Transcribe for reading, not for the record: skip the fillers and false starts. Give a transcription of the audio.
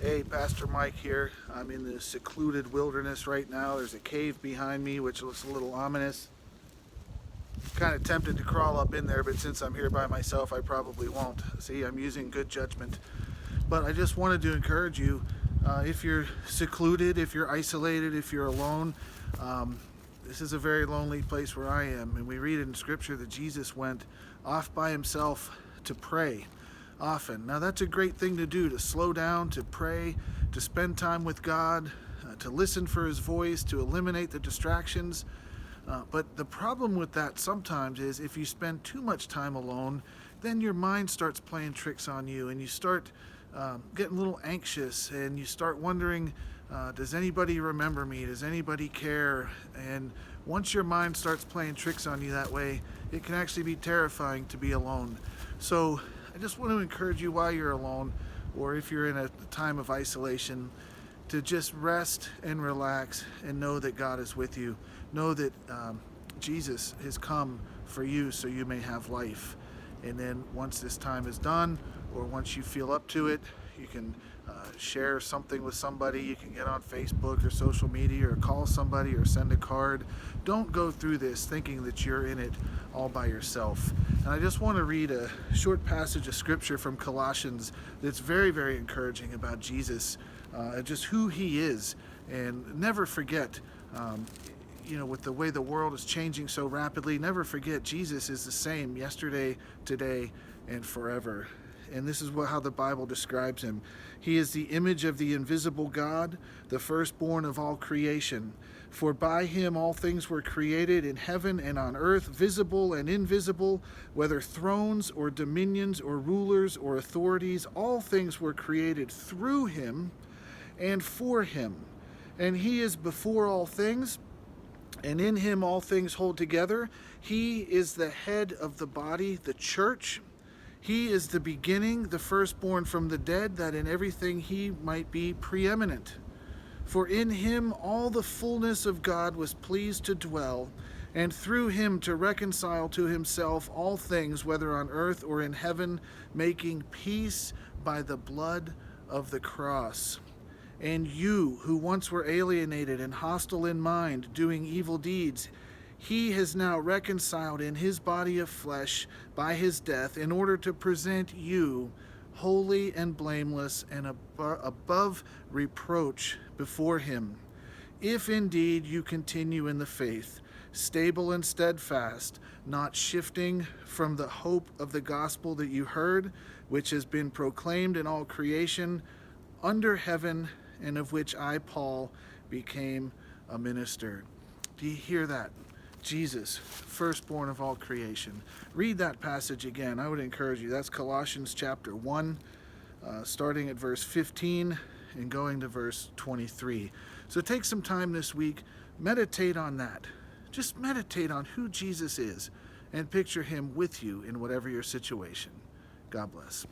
Hey, Pastor Mike here. I'm in the secluded wilderness right now. There's a cave behind me, which looks a little ominous. Kind of tempted to crawl up in there, but since I'm here by myself, I probably won't. See, I'm using good judgment. But I just wanted to encourage you, if you're secluded, if you're isolated, if you're alone, this is a very lonely place where I am. And we read in Scripture that Jesus went off by himself to pray often. Now that's a great thing to do, to slow down, to pray, to spend time with God, to listen for his voice, to eliminate the distractions. But the problem with that sometimes is if you spend too much time alone, then your mind starts playing tricks on you and you start getting a little anxious and you start wondering, does anybody remember me? Does anybody care? And once your mind starts playing tricks on you that way, it can actually be terrifying to be alone. So I just want to encourage you while you're alone, or if you're in a time of isolation, to just rest and relax and know that God is with you. Know that Jesus has come for you so you may have life. And then once this time is done, or once you feel up to it, you can share something with somebody. You can get on Facebook or social media or call somebody or send a card. Don't go through this thinking that you're in it all by yourself. And I just want to read a short passage of scripture from Colossians that's very, very encouraging about Jesus, just who he is. And never forget, with the way the world is changing so rapidly, never forget Jesus is the same yesterday, today, and forever. And this is how the Bible describes him. He is the image of the invisible God, the firstborn of all creation. For by him all things were created in heaven and on earth, visible and invisible, whether thrones or dominions or rulers or authorities, all things were created through him and for him. And he is before all things, and in him all things hold together. He is the head of the body, the church. He is the beginning, the firstborn from the dead, that in everything he might be preeminent. For in him all the fullness of God was pleased to dwell, and through him to reconcile to himself all things, whether on earth or in heaven, making peace by the blood of the cross. And you, who once were alienated and hostile in mind, doing evil deeds, he has now reconciled in his body of flesh by his death, in order to present you holy and blameless and above reproach before him. If indeed you continue in the faith, stable and steadfast, not shifting from the hope of the gospel that you heard, which has been proclaimed in all creation under heaven, and of which I, Paul, became a minister. Do you hear that? Jesus, firstborn of all creation. Read that passage again. I would encourage you. That's Colossians chapter 1, starting at verse 15 and going to verse 23. So take some time this week, meditate on that. Just meditate on who Jesus is and picture him with you in whatever your situation. God bless.